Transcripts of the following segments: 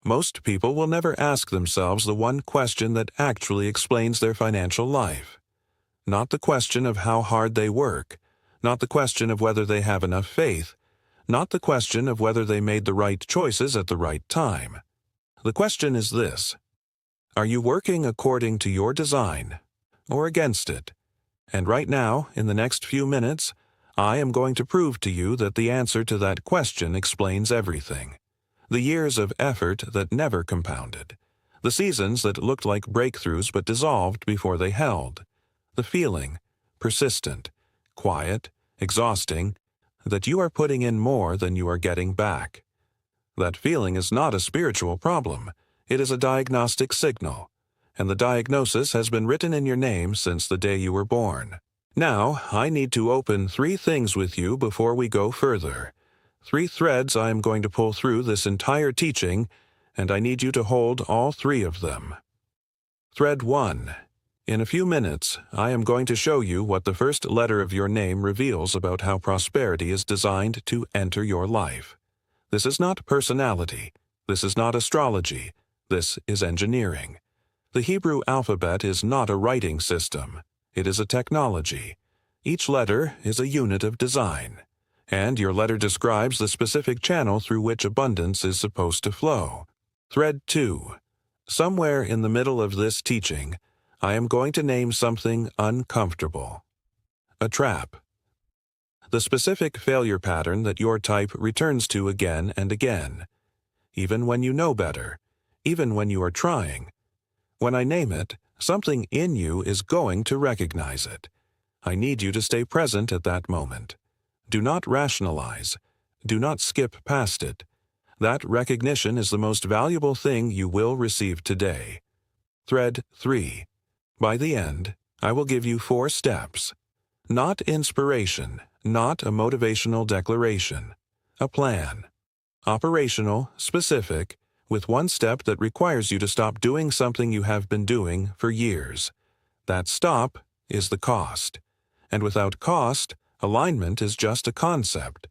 Most people will never ask themselves the one question that actually explains their financial life. Not the question of how hard they work, not the question of whether they have enough faith, not the question of whether they made the right choices at the right time. The question is this: are you working according to your design or against it? And right now, in the next few minutes, I am going to prove to you that the answer to that question explains everything. The years of effort that never compounded. The seasons that looked like breakthroughs but dissolved before they held. The feeling, persistent, quiet, exhausting, that you are putting in more than you are getting back. That feeling is not a spiritual problem. It is a diagnostic signal. And the diagnosis has been written in your name since the day you were born. Now, I need to open 3 things with you before we go further. 3 threads I am going to pull through this entire teaching, and I need you to hold all 3 of them. Thread 1. In a few minutes, I am going to show you what the first letter of your name reveals about how prosperity is designed to enter your life. This is not personality. This is not astrology. This is engineering. The Hebrew alphabet is not a writing system. It is a technology. Each letter is a unit of design. And your letter describes the specific channel through which abundance is supposed to flow. Thread 2. Somewhere in the middle of this teaching, I am going to name something uncomfortable. A trap. The specific failure pattern that your type returns to again and again. Even when you know better. Even when you are trying. When I name it, something in you is going to recognize it. I need you to stay present at that moment. Do not rationalize. Do not skip past it. That recognition is the most valuable thing you will receive today. Thread 3. By the end, I will give you 4 steps. Not inspiration, not a motivational declaration. A plan. Operational, specific, with 1 step that requires you to stop doing something you have been doing for years. That stop is the cost. And without cost, alignment is just a concept.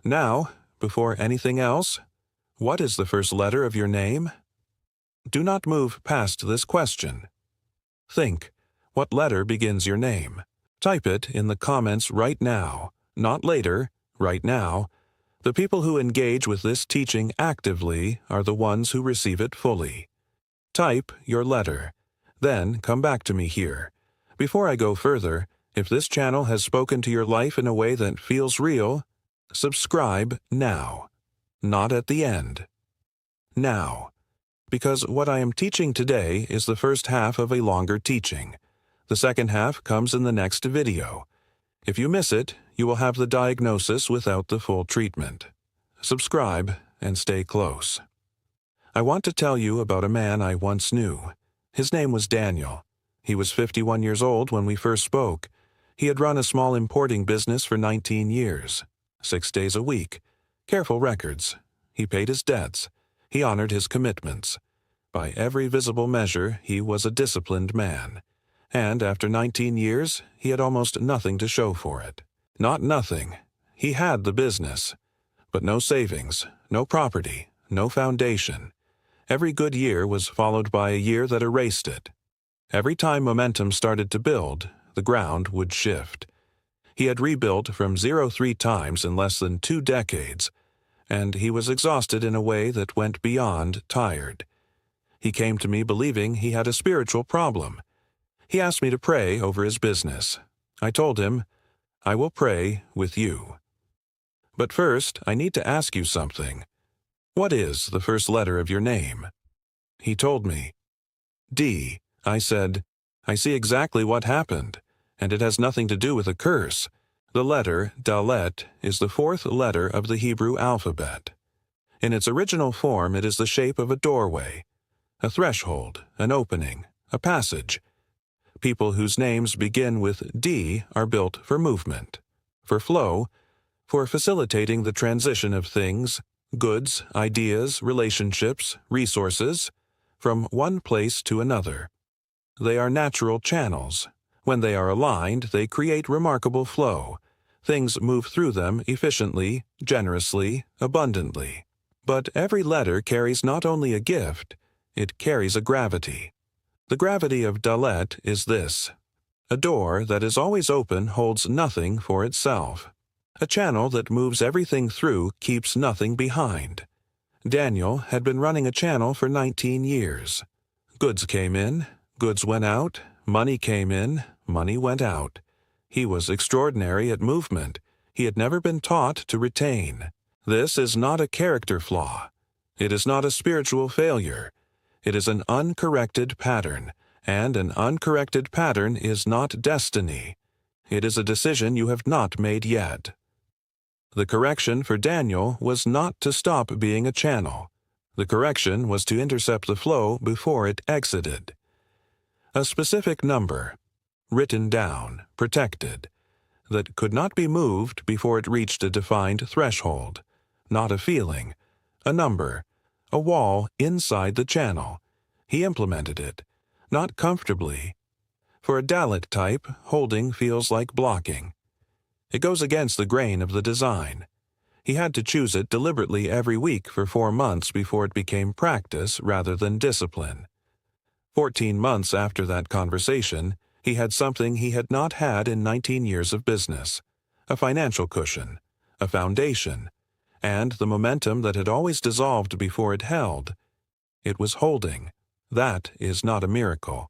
Now, before anything else, what is the first letter of your name? Do not move past this question. Think, what letter begins your name? Type it in the comments right now, not later, right now. The people who engage with this teaching actively are the ones who receive it fully. Type your letter. Then come back to me here. Before I go further, if this channel has spoken to your life in a way that feels real, subscribe now, not at the end. Now. Because what I am teaching today is the first half of a longer teaching. The second half comes in the next video. If you miss it, you will have the diagnosis without the full treatment. Subscribe and stay close. I want to tell you about a man I once knew. His name was Daniel. He was 51 years old when we first spoke. He had run a small importing business for 19 years, 6 days a week. Careful records. He paid his debts. He honored his commitments. By every visible measure, he was a disciplined man. And after 19 years, he had almost nothing to show for it. Not nothing. He had the business. But no savings, no property, no foundation. Every good year was followed by a year that erased it. Every time momentum started to build, the ground would shift. He had rebuilt from 0 3 times in less than 2 decades, and he was exhausted in a way that went beyond tired. He came to me believing he had a spiritual problem. He asked me to pray over his business. I told him, I will pray with you. But first, I need to ask you something. What is the first letter of your name? He told me. D. I said, I see exactly what happened, and it has nothing to do with a curse. The letter, Dallet, is the 4th letter of the Hebrew alphabet. In its original form, it is the shape of a doorway, a threshold, an opening, a passage. People whose names begin with D are built for movement, for flow, for facilitating the transition of things, goods, ideas, relationships, resources, from one place to another. They are natural channels. When they are aligned, they create remarkable flow. Things move through them efficiently, generously, abundantly. But every letter carries not only a gift, it carries a gravity. The gravity of Dallet is this: a door that is always open holds nothing for itself. A channel that moves everything through keeps nothing behind. Daniel had been running a channel for 19 years. Goods came in, goods went out, money came in, money went out. He was extraordinary at movement. He had never been taught to retain. This is not a character flaw. It is not a spiritual failure. It is an uncorrected pattern, and an uncorrected pattern is not destiny. It is a decision you have not made yet. The correction for Daniel was not to stop being a channel. The correction was to intercept the flow before it exited. A specific number, written down, protected, that could not be moved before it reached a defined threshold. Not a feeling, a number, a wall inside the channel. He implemented it, not comfortably. For a Dallet type, holding feels like blocking. It goes against the grain of the design. He had to choose it deliberately every week for 4 months before it became practice rather than discipline. 14 months after that conversation, he had something he had not had in 19 years of business: a financial cushion, a foundation, and the momentum that had always dissolved before it held. It was holding. That is not a miracle.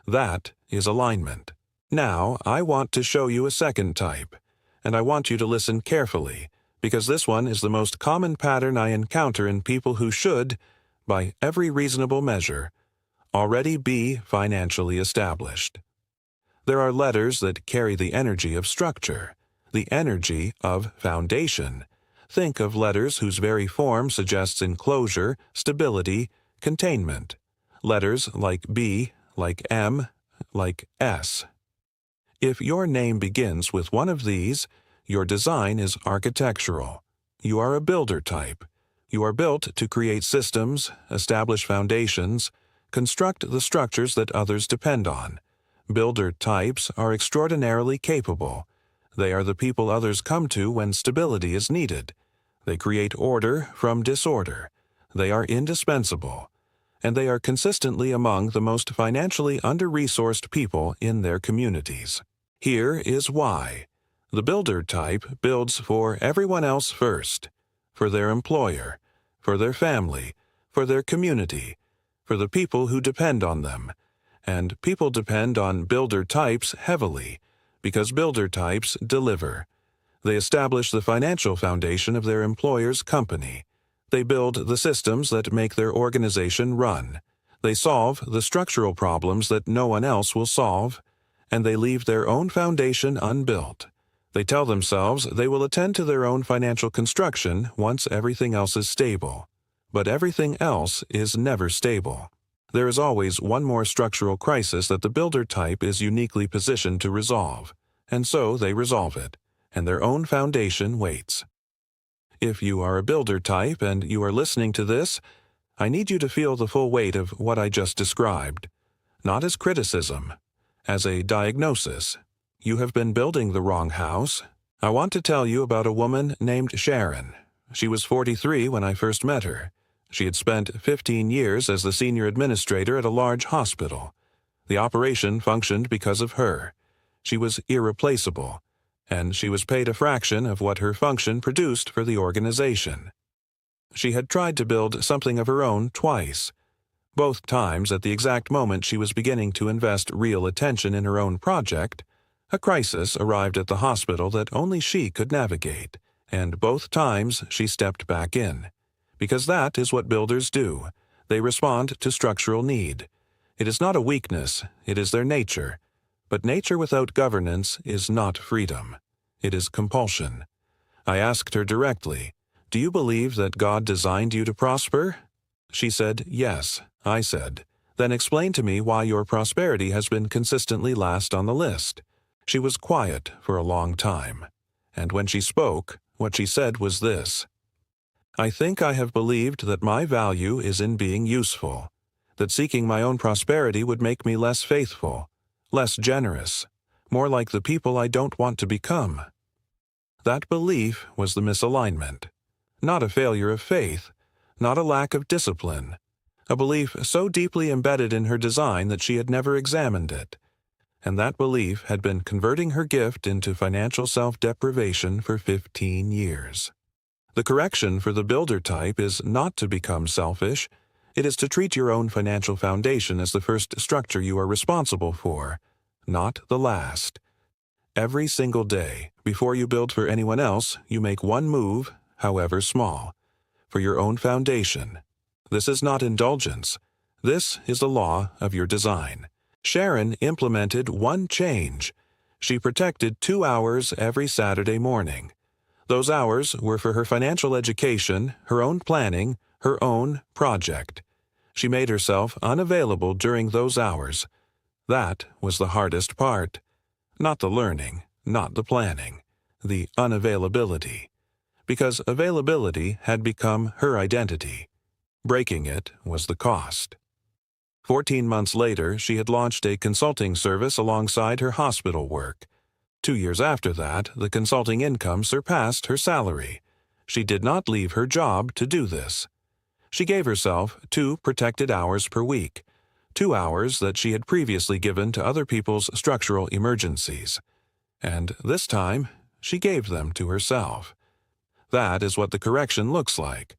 That is alignment. Now, I want to show you a second type, and I want you to listen carefully, because this one is the most common pattern I encounter in people who should, by every reasonable measure, already be financially established. There are letters that carry the energy of structure, the energy of foundation. Think of letters whose very form suggests enclosure, stability, containment. Letters like B, like M, like S. If your name begins with one of these, your design is architectural. You are a builder type. You are built to create systems, establish foundations, construct the structures that others depend on. Builder types are extraordinarily capable. They are the people others come to when stability is needed. They create order from disorder. They are indispensable. And they are consistently among the most financially under-resourced people in their communities. Here is why. The builder type builds for everyone else first, for their employer, for their family, for their community, for the people who depend on them. And people depend on builder types heavily, because builder types deliver. They establish the financial foundation of their employer's company. They build the systems that make their organization run. They solve the structural problems that no one else will solve, and they leave their own foundation unbuilt. They tell themselves they will attend to their own financial construction once everything else is stable. But everything else is never stable. There is always one more structural crisis that the builder type is uniquely positioned to resolve, and so they resolve it, and their own foundation waits. If you are a builder type and you are listening to this, I need you to feel the full weight of what I just described, not as criticism, as a diagnosis. You have been building the wrong house. I want to tell you about a woman named Sharon. She was 43 when I first met her. She had spent 15 years as the senior administrator at a large hospital. The operation functioned because of her. She was irreplaceable, and she was paid a fraction of what her function produced for the organization. She had tried to build something of her own twice. Both times, at the exact moment she was beginning to invest real attention in her own project, a crisis arrived at the hospital that only she could navigate, and both times she stepped back in. Because that is what builders do. They respond to structural need. It is not a weakness, it is their nature. But nature without governance is not freedom. It is compulsion. I asked her directly, "Do you believe that God designed you to prosper?" She said, "Yes." I said, "Then explain to me why your prosperity has been consistently last on the list." She was quiet for a long time, and when she spoke, what she said was this: "I think I have believed that my value is in being useful, that seeking my own prosperity would make me less faithful, less generous, more like the people I don't want to become." That belief was the misalignment, not a failure of faith, not a lack of discipline, a belief so deeply embedded in her design that she had never examined it. And that belief had been converting her gift into financial self-deprivation for 15 years. The correction for the builder type is not to become selfish. It is to treat your own financial foundation as the first structure you are responsible for, not the last. Every single day, before you build for anyone else, you make one move, however small, for your own foundation. This is not indulgence. This is the law of your design. Sharon implemented one change. She protected 2 hours every Saturday morning. Those hours were for her financial education, her own planning, her own project. She made herself unavailable during those hours. That was the hardest part. Not the learning, not the planning, the unavailability. Because availability had become her identity. Breaking it was the cost. 14 months later, she had launched a consulting service alongside her hospital work. 2 years after that, the consulting income surpassed her salary. She did not leave her job to do this. She gave herself 2 protected hours per week, 2 hours that she had previously given to other people's structural emergencies. And this time, she gave them to herself. That is what the correction looks like.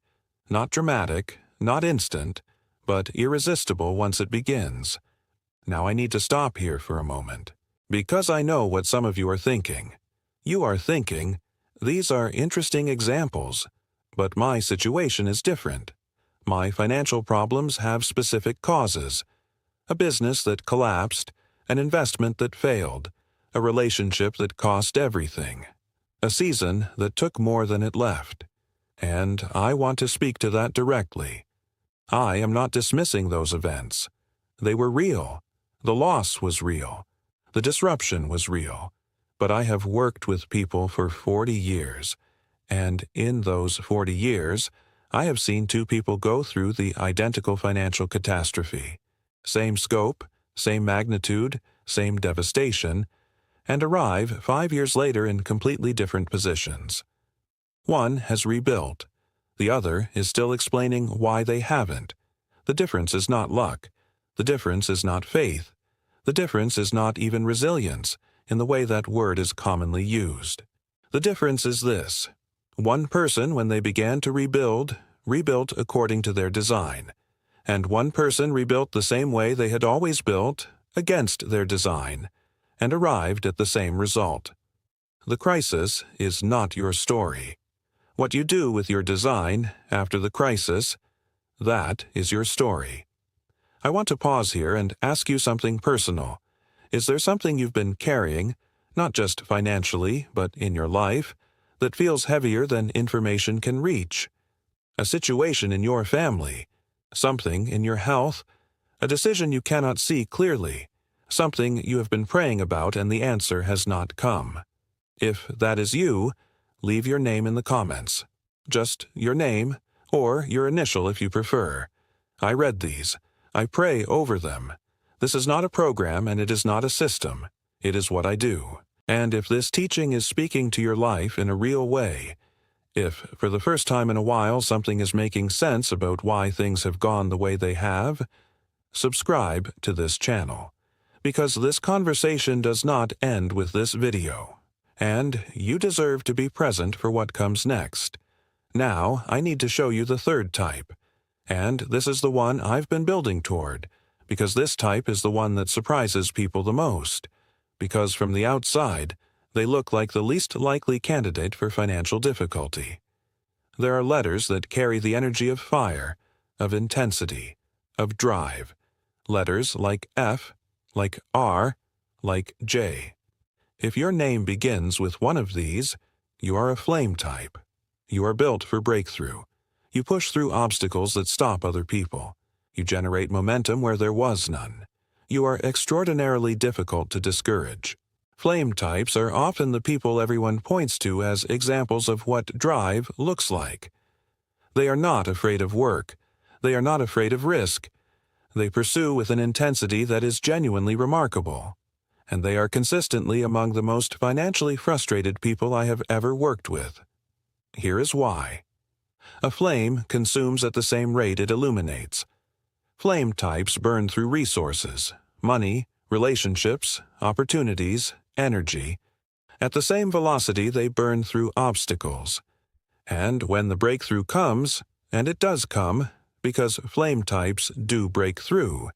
Not dramatic, not instant, but irresistible once it begins. Now I need to stop here for a moment, because I know what some of you are thinking. You are thinking, these are interesting examples, but my situation is different. My financial problems have specific causes. A business that collapsed, an investment that failed, a relationship that cost everything, a season that took more than it left. And I want to speak to that directly. I am not dismissing those events. They were real. The loss was real. The disruption was real. But I have worked with people for 40 years, and in those 40 years, I have seen 2 people go through the identical financial catastrophe. Same scope, same magnitude, same devastation, and arrive 5 years later in completely different positions. One has rebuilt. The other is still explaining why they haven't. The difference is not luck. The difference is not faith. The difference is not even resilience, in the way that word is commonly used. The difference is this. One person, when they began to rebuilt according to their design. And one person rebuilt the same way they had always built, against their design, and arrived at the same result. The crisis is not your story. What you do with your design after the crisis, that is your story. I want to pause here and ask you something personal. Is there something you've been carrying, not just financially, but in your life, that feels heavier than information can reach? A situation in your family, something in your health, a decision you cannot see clearly, something you have been praying about and the answer has not come. If that is you, leave your name in the comments. Just your name, or your initial if you prefer. I read these. I pray over them. This is not a program and it is not a system. It is what I do. And if this teaching is speaking to your life in a real way, if for the first time in a while something is making sense about why things have gone the way they have, subscribe to this channel. Because this conversation does not end with this video. And you deserve to be present for what comes next. Now, I need to show you the third type. And this is the one I've been building toward, because this type is the one that surprises people the most. Because from the outside, they look like the least likely candidate for financial difficulty. There are letters that carry the energy of fire, of intensity, of drive. Letters like F, like R, like J. If your name begins with one of these, you are a flame type. You are built for breakthrough. You push through obstacles that stop other people. You generate momentum where there was none. You are extraordinarily difficult to discourage. Flame types are often the people everyone points to as examples of what drive looks like. They are not afraid of work. They are not afraid of risk. They pursue with an intensity that is genuinely remarkable. And they are consistently among the most financially frustrated people I have ever worked with. Here is why. A flame consumes at the same rate it illuminates. Flame types burn through resources, money, relationships, opportunities, energy. At the same velocity they burn through obstacles. And when the breakthrough comes, and it does come, because flame types do break through,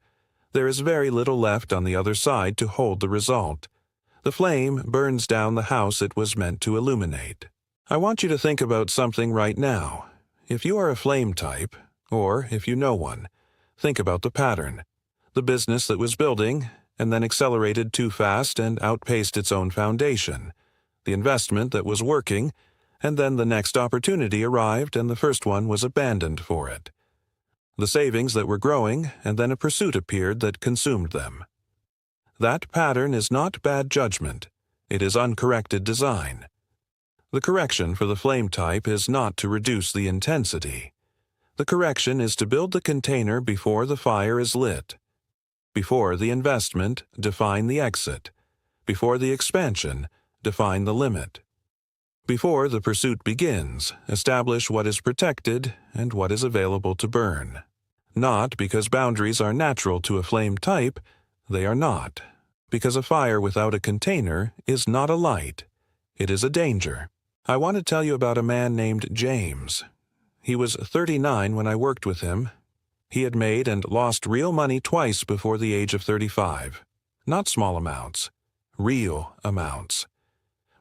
there is very little left on the other side to hold the result. The flame burns down the house it was meant to illuminate. I want you to think about something right now. If you are a flame type, or if you know one, think about the pattern. The business that was building, and then accelerated too fast and outpaced its own foundation. The investment that was working, and then the next opportunity arrived and the first one was abandoned for it. The savings that were growing, and then a pursuit appeared that consumed them. That pattern is not bad judgment. It is uncorrected design. The correction for the flame type is not to reduce the intensity. The correction is to build the container before the fire is lit. Before the investment, define the exit. Before the expansion, define the limit. Before the pursuit begins, establish what is protected and what is available to burn. Not because boundaries are natural to a flame type, they are not. Because a fire without a container is not a light. It is a danger. I want to tell you about a man named James. He was 39 when I worked with him. He had made and lost real money twice before the age of 35. Not small amounts. Real amounts.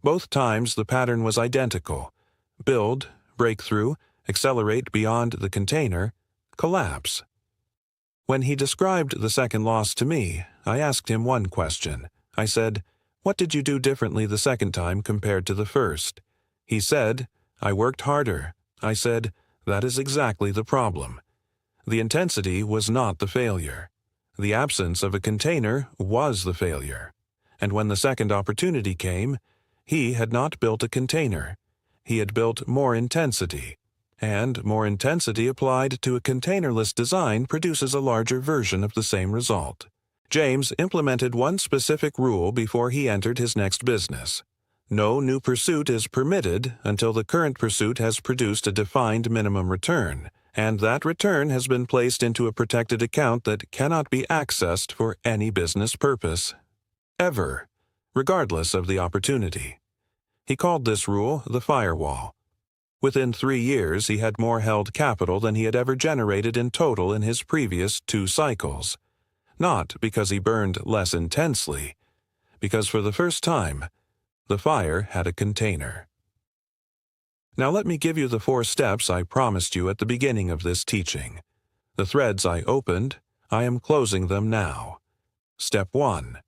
Both times the pattern was identical. Build, breakthrough, accelerate beyond the container, collapse. When he described the second loss to me, I asked him one question. I said, "What did you do differently the second time compared to the first?" He said, "I worked harder." I said, "That is exactly the problem." The intensity was not the failure. The absence of a container was the failure. And when the second opportunity came, he had not built a container. He had built more intensity. And more intensity applied to a containerless design produces a larger version of the same result. James implemented one specific rule before he entered his next business. No new pursuit is permitted until the current pursuit has produced a defined minimum return, and that return has been placed into a protected account that cannot be accessed for any business purpose. Ever. Regardless of the opportunity. He called this rule the firewall. Within 3 years, he had more held capital than he had ever generated in total in his previous 2 cycles. Not because he burned less intensely, because for the first time, the fire had a container. Now let me give you the 4 steps I promised you at the beginning of this teaching. The threads I opened, I am closing them now. Step 1.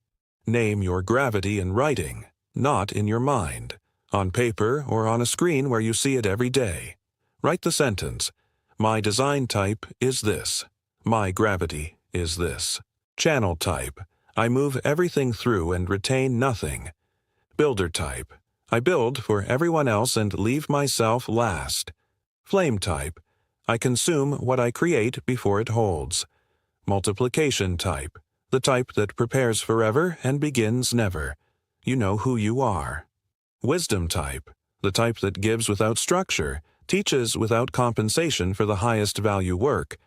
Name your gravity in writing, not in your mind, on paper or on a screen where you see it every day. Write the sentence, "My design type is this. My gravity is this." Channel type, I move everything through and retain nothing. Builder type, I build for everyone else and leave myself last. Flame type, I consume what I create before it holds. Multiplication type, the type that prepares forever and begins never. You know who you are. Wisdom type, the type that gives without structure, teaches without compensation for the highest value work.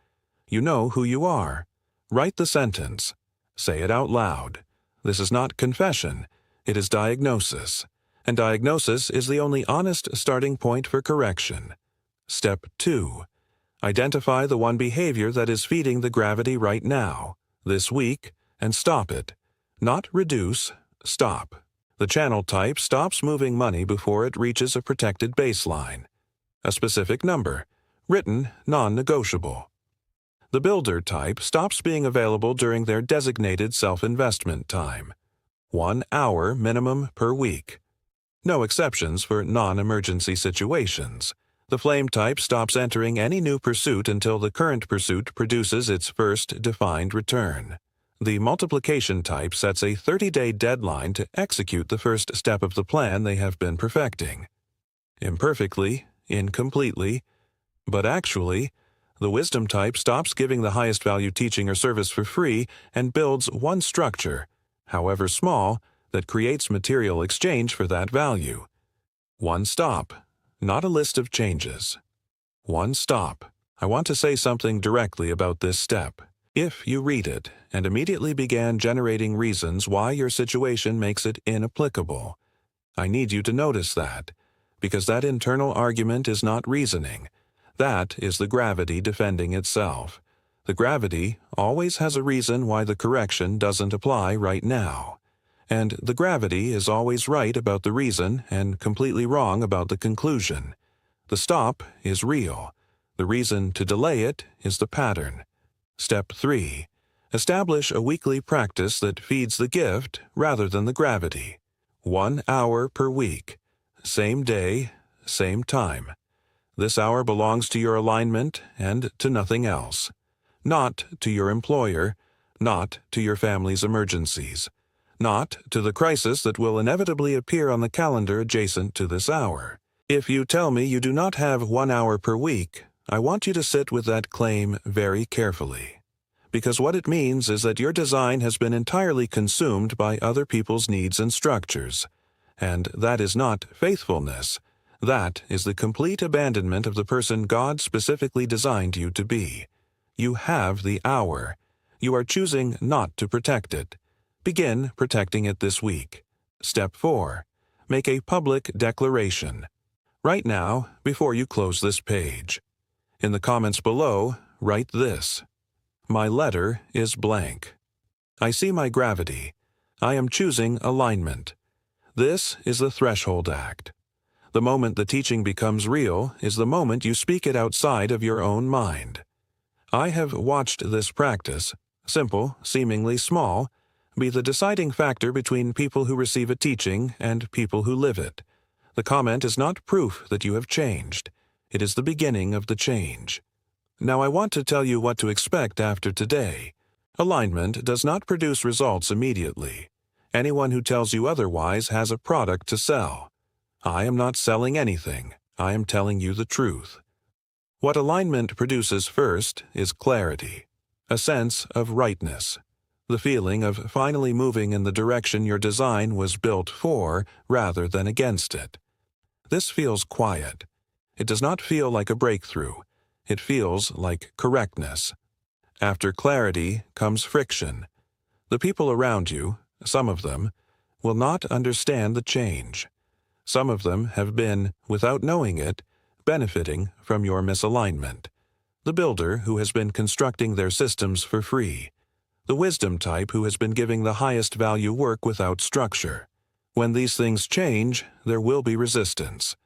You know who you are. Write the sentence. Say it out loud. This is not confession. It is diagnosis. And diagnosis is the only honest starting point for correction. Step 2. Identify the one behavior that is feeding the gravity right now, this week, and stop it. Not reduce, stop. The channel type stops moving money before it reaches a protected baseline. A specific number, written non-negotiable. The builder type stops being available during their designated self-investment time. 1 hour minimum per week. No exceptions for non-emergency situations. The flame type stops entering any new pursuit until the current pursuit produces its first defined return. The multiplication type sets a 30-day deadline to execute the first step of the plan they have been perfecting. Imperfectly, incompletely, but actually, the wisdom type stops giving the highest value teaching or service for free and builds one structure, however small, that creates material exchange for that value. One stop, not a list of changes. One stop. I want to say something directly about this step. If you read it and immediately began generating reasons why your situation makes it inapplicable, I need you to notice that, because that internal argument is not reasoning. That is the gravity defending itself. The gravity always has a reason why the correction doesn't apply right now. And the gravity is always right about the reason and completely wrong about the conclusion. The stop is real. The reason to delay it is the pattern. Step 3. Establish a weekly practice that feeds the gift rather than the gravity. 1 hour per week. Same day, same time. This hour belongs to your alignment and to nothing else. Not to your employer, not to your family's emergencies, not to the crisis that will inevitably appear on the calendar adjacent to this hour. If you tell me you do not have 1 hour per week, I want you to sit with that claim very carefully. Because what it means is that your design has been entirely consumed by other people's needs and structures. And that is not faithfulness. That is the complete abandonment of the person God specifically designed you to be. You have the hour. You are choosing not to protect it. Begin protecting it this week. Step 4. Make a public declaration. Right now, before you close this page. In the comments below, write this. My letter is blank. I see my gravity. I am choosing alignment. This is the threshold act. The moment the teaching becomes real is the moment you speak it outside of your own mind. I have watched this practice, simple, seemingly small, be the deciding factor between people who receive a teaching and people who live it. The comment is not proof that you have changed. It is the beginning of the change. Now I want to tell you what to expect after today. Alignment does not produce results immediately. Anyone who tells you otherwise has a product to sell. I am not selling anything. I am telling you the truth. What alignment produces first is clarity, a sense of rightness, the feeling of finally moving in the direction your design was built for rather than against it. This feels quiet. It does not feel like a breakthrough. It feels like correctness. After clarity comes friction. The people around you, some of them, will not understand the change. Some of them have been, without knowing it, benefiting from your misalignment. The builder who has been constructing their systems for free. The wisdom type who has been giving the highest value work without structure. When these things change, there will be resistance.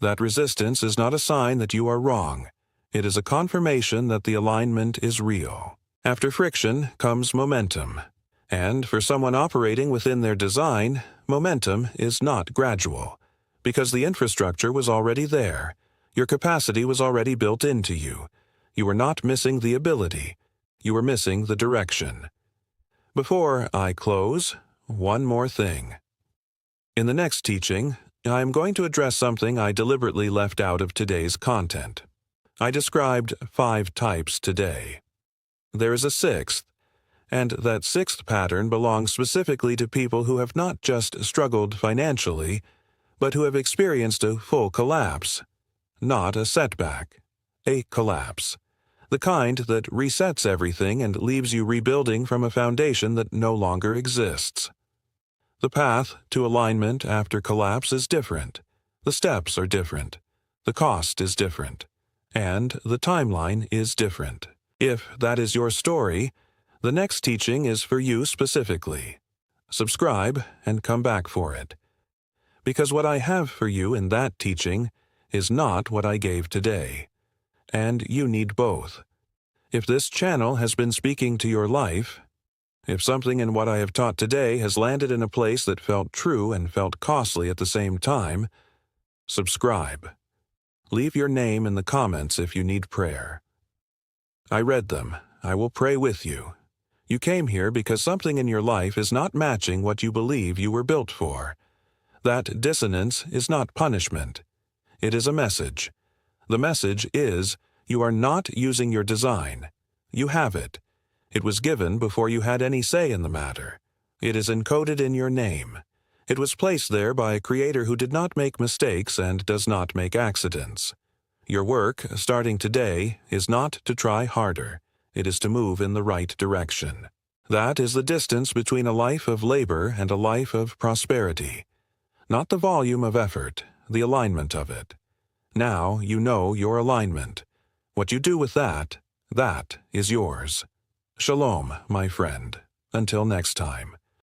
That resistance is not a sign that you are wrong. It is a confirmation that the alignment is real. After friction comes momentum. And for someone operating within their design, momentum is not gradual. Because the infrastructure was already there. Your capacity was already built into you. You were not missing the ability. You were missing the direction. Before I close, one more thing. In the next teaching, I am going to address something I deliberately left out of today's content. I described 5 types today. There is a 6th, and that 6th pattern belongs specifically to people who have not just struggled financially, but who have experienced a full collapse. Not a setback, a collapse. The kind that resets everything and leaves you rebuilding from a foundation that no longer exists. The path to alignment after collapse is different. The steps are different. The cost is different. And the timeline is different. If that is your story, the next teaching is for you specifically. Subscribe and come back for it. Because what I have for you in that teaching is not what I gave today. And you need both. If this channel has been speaking to your life, if something in what I have taught today has landed in a place that felt true and felt costly at the same time, subscribe. Leave your name in the comments if you need prayer. I read them. I will pray with you. You came here because something in your life is not matching what you believe you were built for. That dissonance is not punishment. It is a message. The message is, you are not using your design. You have it. It was given before you had any say in the matter. It is encoded in your name. It was placed there by a creator who did not make mistakes and does not make accidents. Your work, starting today, is not to try harder. It is to move in the right direction. That is the distance between a life of labor and a life of prosperity. Not the volume of effort, the alignment of it. Now you know your alignment. What you do with that is yours. Shalom, my friend. Until next time.